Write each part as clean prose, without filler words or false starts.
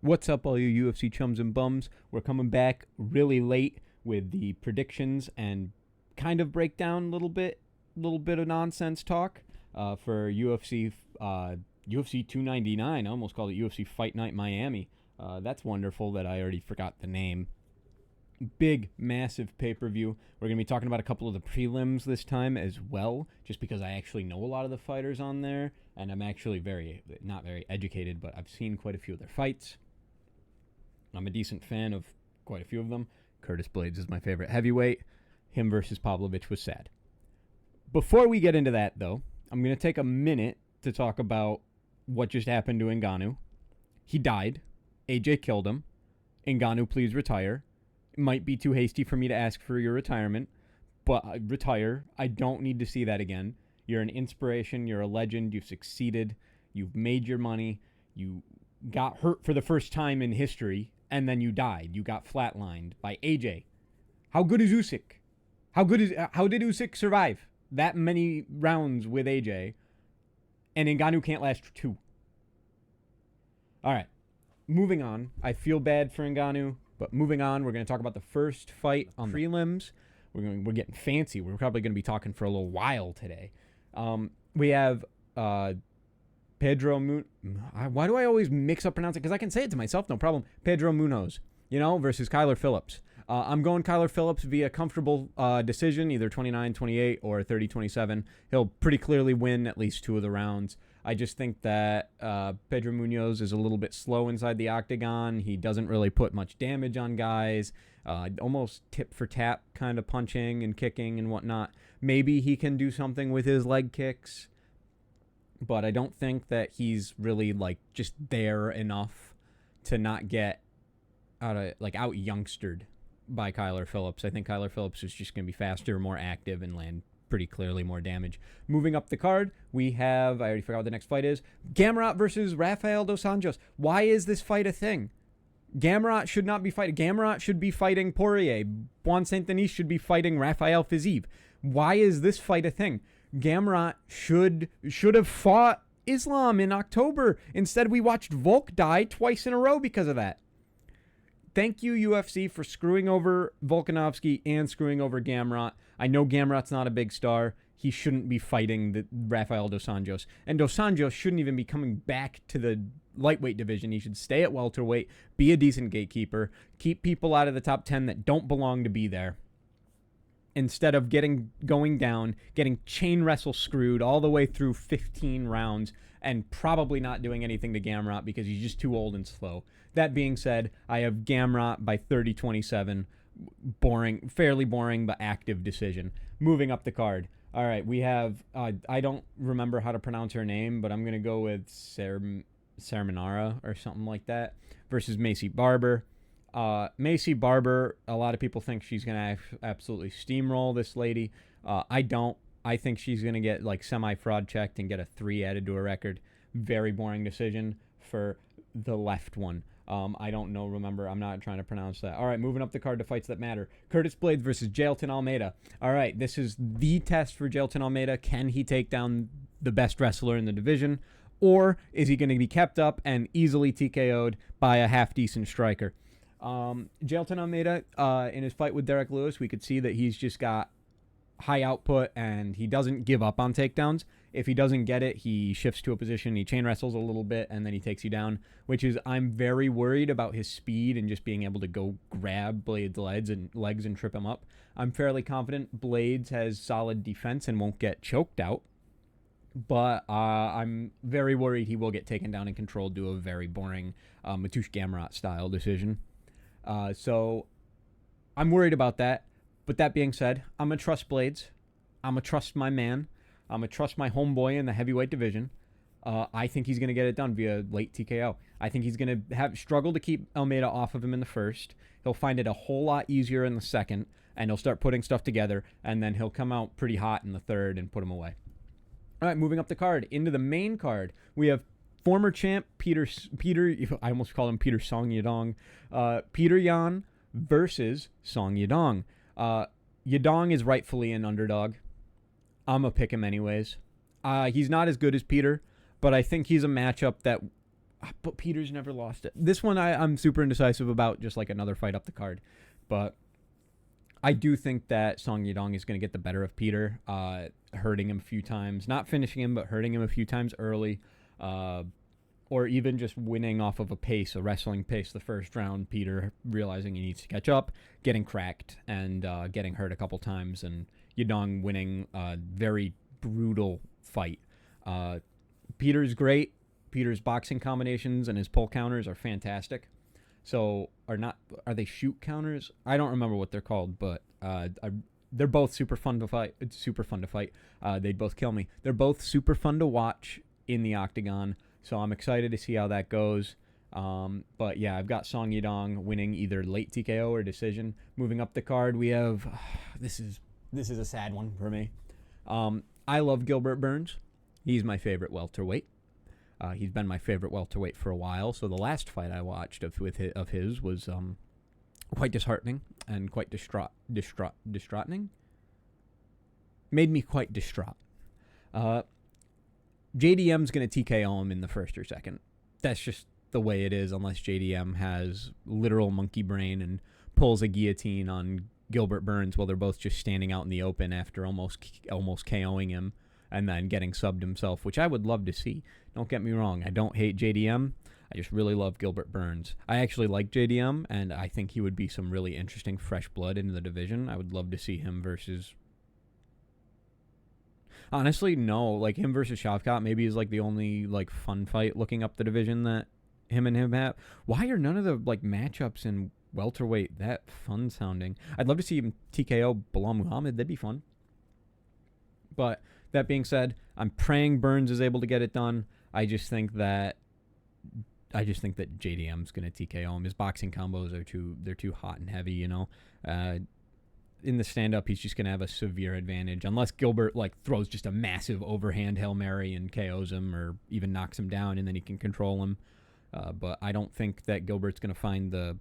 What's up, all you UFC chums and bums? We're coming back really late with the predictions and kind of breakdown a little bit of nonsense talk for UFC 299. I almost called it UFC Fight Night Miami. That's wonderful that I already forgot the name. Big, massive pay-per-view. We're going to be talking about a couple of the prelims this time as well, just because I actually know a lot of the fighters on there, and I'm actually not very educated, but I've seen quite a few of their fights. I'm a decent fan of quite a few of them. Curtis Blaydes is my favorite heavyweight. Him versus Pavlovich was sad. Before we get into that, though, I'm going to take a minute to talk about what just happened to Ngannou. He died. AJ killed him. Ngannou, please retire. It might be too hasty for me to ask for your retirement, but retire. I don't need to see that again. You're an inspiration. You're a legend. You've succeeded. You've made your money. You got hurt for the first time in history, and then you died. You got flatlined by AJ. How good is Usyk? How did Usyk survive that many rounds with AJ? And Ngannou can't last 2. All right, moving on. I feel bad for Ngannou, but moving on, we're going to talk about the first fight on the prelims. We're getting fancy. We're probably going to be talking for a little while today. We have Pedro why do I always mix up pronouncing it? Because I can say it to myself, no problem. Pedro Munhoz, versus Kyler Phillips. I'm going Kyler Phillips via comfortable decision, either 29-28 or 30-27. He'll pretty clearly win at least 2 of the rounds. I just think that Pedro Munhoz is a little bit slow inside the octagon. He doesn't really put much damage on guys. Almost tip for tap kind of punching and kicking and whatnot. Maybe he can do something with his leg kicks, but I don't think that he's really just there enough to not get out youngstered by Kyler Phillips. I think Kyler Phillips is just going to be faster, more active, and land pretty clearly more damage. Moving up the card, we have, I already forgot what the next fight is, Gamroot versus Rafael Dos Anjos. Why is this fight a thing? Gamroot should not be fighting. Gamroot should be fighting Poirier. Juan Saint-Denis should be fighting Rafael Fiziev. Why is this fight a thing? Gamroot should have fought Islam in October. Instead, we watched Volk die twice in a row because of that. Thank you, UFC, for screwing over Volkanovski and screwing over Gamroot. I know Gamrot's not a big star. He shouldn't be fighting the Rafael Dos Anjos. And Dos Anjos shouldn't even be coming back to the lightweight division. He should stay at welterweight, be a decent gatekeeper, keep people out of the top 10 that don't belong to be there, instead of going down, getting chain wrestle screwed all the way through 15 rounds and probably not doing anything to Gamrot because he's just too old and slow. That being said, I have Gamrot by 30-27. Fairly boring, but active decision. Moving up the card. All right, we have, I don't remember how to pronounce her name, but I'm going to go with Saramanara or something like that, versus Macy Barber. Macy Barber, a lot of people think she's going to absolutely steamroll this lady. I don't. I think she's going to get semi-fraud checked and get a 3 added to her record. Very boring decision for the left one. I don't know. Remember, I'm not trying to pronounce that. All right, moving up the card to fights that matter. Curtis Blaydes versus Jailton Almeida. All right, this is the test for Jailton Almeida. Can he take down the best wrestler in the division? Or is he going to be kept up and easily TKO'd by a half-decent striker? Jailton Almeida, in his fight with Derek Lewis, we could see that he's just got high output and he doesn't give up on takedowns. If he doesn't get it, he shifts to a position, he chain wrestles a little bit, and then he takes you down, which is, I'm very worried about his speed and just being able to go grab Blaydes' legs and trip him up. I'm fairly confident Blaydes has solid defense and won't get choked out, but I'm very worried he will get taken down and controlled to a very boring Mateusz Gamrot style decision. So I'm worried about that. But that being said, I'm going to trust Blaydes. I'm going to trust my man. I'm going to trust my homeboy in the heavyweight division. I think he's going to get it done via late TKO. I think he's going to struggle to keep Almeida off of him in the first. He'll find it a whole lot easier in the second, and he'll start putting stuff together, and then he'll come out pretty hot in the third and put him away. All right, moving up the card. Into the main card, we have former champ Peter, I almost called him Peter Song Yudong. Peter Yan versus Song Yudong. Yudong is rightfully an underdog. I'm going to pick him anyways. He's not as good as Peter, but I think he's a matchup that but Peter's never lost it. This one I'm super indecisive about, just like another fight up the card. But I do think that Song Yadong is going to get the better of Peter, hurting him a few times. Not finishing him, but hurting him a few times early. Or even just winning off of a wrestling pace the first round. Peter realizing he needs to catch up, getting cracked, and getting hurt a couple times. And Yadong winning a very brutal fight. Peter's great. Peter's boxing combinations and his pull counters are fantastic. So, are they shoot counters? I don't remember what they're called, but they're both super fun to fight. It's super fun to fight. They'd both kill me. They're both super fun to watch in the octagon. So I'm excited to see how that goes. But yeah, I've got Song Yadong winning either late TKO or decision. Moving up the card, we have this is a sad one for me. I love Gilbert Burns. He's my favorite welterweight. He's been my favorite welterweight for a while. So the last fight I watched of his was quite disheartening and quite distraughting. Made me quite distraught. JDM's going to TKO him in the first or second. That's just the way it is, unless JDM has literal monkey brain and pulls a guillotine on Gilbert Burns while they're both just standing out in the open after almost KOing him and then getting subbed himself, which I would love to see. Don't get me wrong. I don't hate JDM. I just really love Gilbert Burns. I actually like JDM, and I think he would be some really interesting fresh blood in the division. I would love to see him versus... Honestly, no. Like, him versus Shavkat maybe is, like, the only, like, fun fight looking up the division that him and him have. Why are none of the, like, matchups in welterweight that fun sounding? I'd love to see him TKO Bilal Muhammad. That'd be fun. But that being said, I'm praying Burns is able to get it done. I just think that JDM's going to TKO him. His boxing combos are too hot and heavy, you know. In the stand-up, he's just going to have a severe advantage. Unless Gilbert, like, throws just a massive overhand Hail Mary and KOs him or even knocks him down, and then he can control him. But I don't think that Gilbert's going to find the...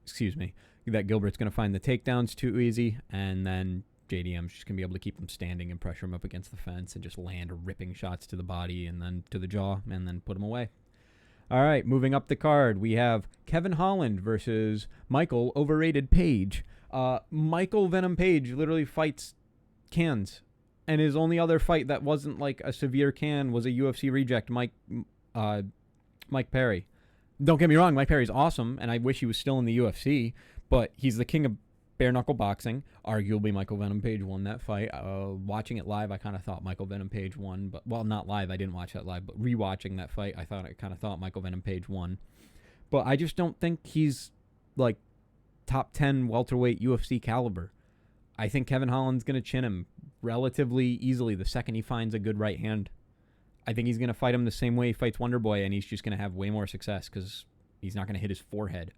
Gilbert's going to find the takedowns too easy, and then JDM's just going to be able to keep him standing and pressure him up against the fence and just land ripping shots to the body and then to the jaw and then put him away. All right, moving up the card, we have Kevin Holland versus Michael Overrated Page. Michael Venom Page literally fights cans, and his only other fight that wasn't like a severe can was a UFC reject, Mike Perry. Don't get me wrong, Mike Perry's awesome, and I wish he was still in the UFC, but he's the king of bare knuckle boxing. Arguably, Michael Venom Page won that fight. Watching it live, I kind of thought Michael Venom Page won, but well, not live. I didn't watch that live, but rewatching that fight, I kind of thought Michael Venom Page won. But I just don't think he's like top 10 welterweight UFC caliber. I think Kevin Holland's going to chin him relatively easily the second he finds a good right hand. I think he's going to fight him the same way he fights Wonderboy, and he's just going to have way more success because he's not going to hit his forehead.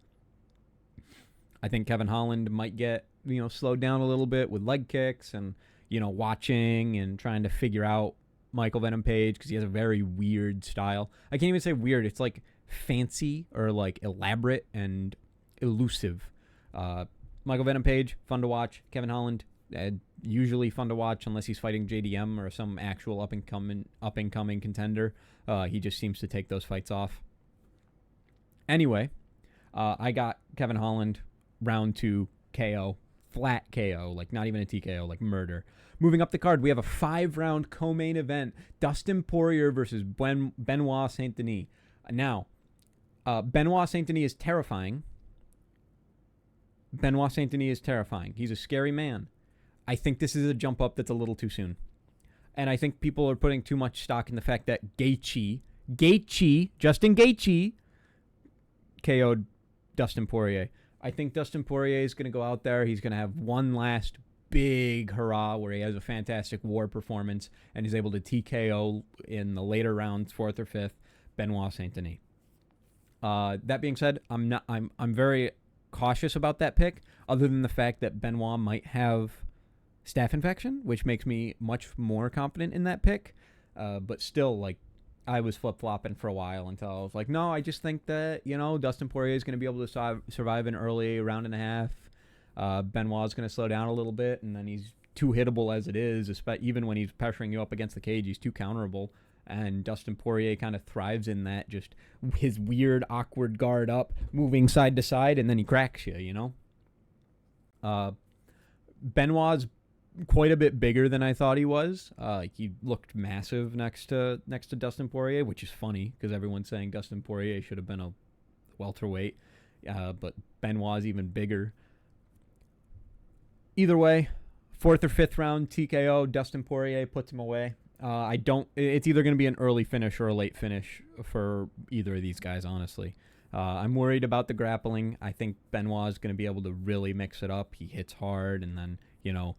I think Kevin Holland might get, slowed down a little bit with leg kicks and, watching and trying to figure out Michael Venom Page because he has a very weird style. I can't even say weird. It's like fancy or like elaborate and elusive. Michael Venom Page, fun to watch. Kevin Holland, usually fun to watch unless he's fighting JDM or some actual up-and-coming contender. He just seems to take those fights off. Anyway, I got Kevin Holland round 2 KO, flat KO, like not even a TKO, like murder. Moving up the card, we have a 5-round co-main event, Dustin Poirier versus Benoit Saint-Denis. Now, Benoit Saint-Denis is terrifying. Benoit Saint-Denis is terrifying. He's a scary man. I think this is a jump up that's a little too soon. And I think people are putting too much stock in the fact that Justin Gaethje KO'd Dustin Poirier. I think Dustin Poirier is going to go out there. He's going to have one last big hurrah where he has a fantastic war performance and is able to TKO in the later rounds, 4th or 5th, Benoit Saint-Denis. That being said, I'm very cautious about that pick, other than the fact that Benoit might have staph infection, which makes me much more confident in that pick. But still, like, I was flip-flopping for a while until I was like, no, I just think that, Dustin Poirier is going to be able to survive an early round and a half. Benoit's going to slow down a little bit, and then he's too hittable as it is, even when he's pressuring you up against the cage, he's too counterable. and Dustin Poirier kind of thrives in that, just his weird, awkward guard up, moving side to side, and then he cracks you, you know? Benoit's quite a bit bigger than I thought he was. He looked massive next to Dustin Poirier, which is funny because everyone's saying Dustin Poirier should have been a welterweight, but Benoit's even bigger. Either way, 4th or 5th round TKO, Dustin Poirier puts him away. It's either going to be an early finish or a late finish for either of these guys, honestly. I'm worried about the grappling. I think Benoit is going to be able to really mix it up. He hits hard, and then, you know,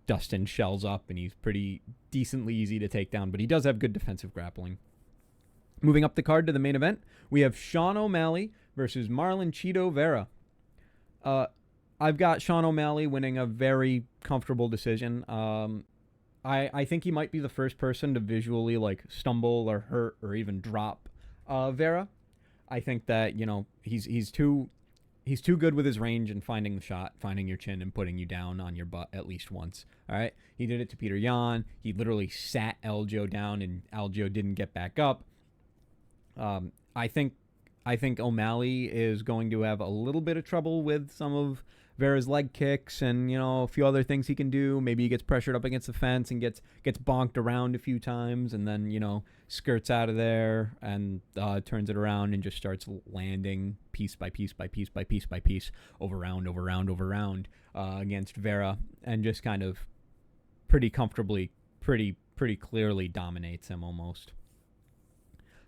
Dustin shells up, and he's pretty decently easy to take down, but he does have good defensive grappling. Moving up the card to the main event, we have Sean O'Malley versus Marlon Cheeto Vera. I've got Sean O'Malley winning a very comfortable decision. I think he might be the first person to visually like stumble or hurt or even drop Vera. I think that, you know, he's too good with his range and finding the shot, finding your chin and putting you down on your butt at least once. All right, he did it to Peter Yan. He literally sat Aljo down, and Aljo didn't get back up. I think O'Malley is going to have a little bit of trouble with some of Vera's leg kicks and, you know, a few other things he can do. Maybe he gets pressured up against the fence and gets bonked around a few times, and then, you know, skirts out of there and turns it around and just starts landing piece by piece by piece by piece by piece over round against Vera, and just kind of pretty comfortably, pretty clearly dominates him almost.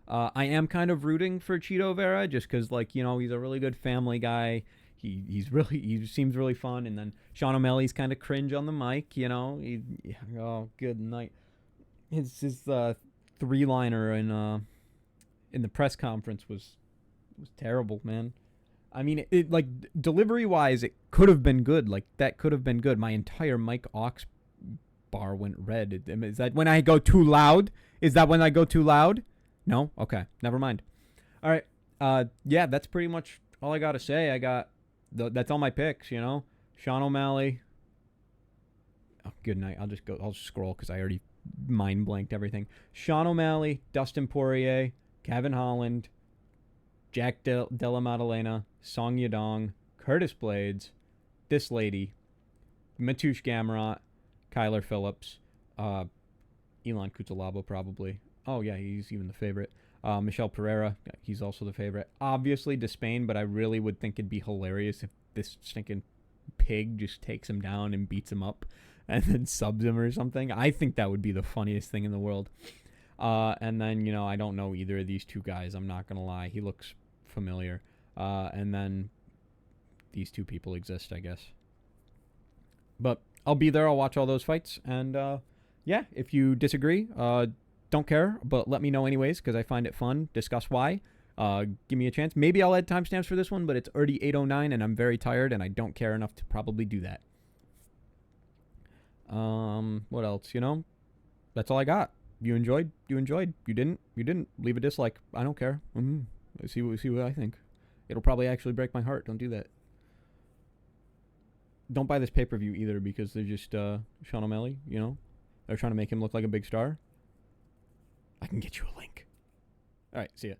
I am kind of rooting for Cheeto Vera just because, like, you know, he's a really good family guy. He seems really fun. And then Sean O'Malley's kind of cringe on the mic, you know. Oh, good night. His 3-liner in the press conference was terrible, man. I mean, it like delivery wise, it could have been good. Like, that could have been good. My entire mic aux bar went red. Is that when I go too loud? Is that when I go too loud? No? Okay, never mind. All right. Yeah, that's pretty much all I got to say. That's all my picks, you know. Sean O'Malley. Oh, good night. I'll just scroll because I already mind blanked everything. Sean O'Malley, Dustin Poirier, Kevin Holland, Jack Della Maddalena, Song Yadong, Curtis Blaydes, this lady, Mateusz Gamrot, Kyler Phillips, Elon Cutelaba probably. Oh, yeah, he's even the favorite. Michel Pereira, he's also the favorite. Obviously, Despain, but I really would think it'd be hilarious if this stinking pig just takes him down and beats him up and then subs him or something. I think that would be the funniest thing in the world. And then, you know, I don't know either of these two guys. I'm not going to lie. He looks familiar. And then these two people exist, I guess. But I'll be there. I'll watch all those fights. And, yeah, if you disagree, don't care, but let me know anyways because I find it fun. Discuss why. Give me a chance. Maybe I'll add timestamps for this one, but it's already 8:09 and I'm very tired and I don't care enough to probably do that. What else? You know, that's all I got. You enjoyed. You didn't. Leave a dislike. I don't care. See what I think. It'll probably actually break my heart. Don't do that. Don't buy this pay-per-view either because they're just Sean O'Malley. You know, they're trying to make him look like a big star. I can get you a link. All right, see ya.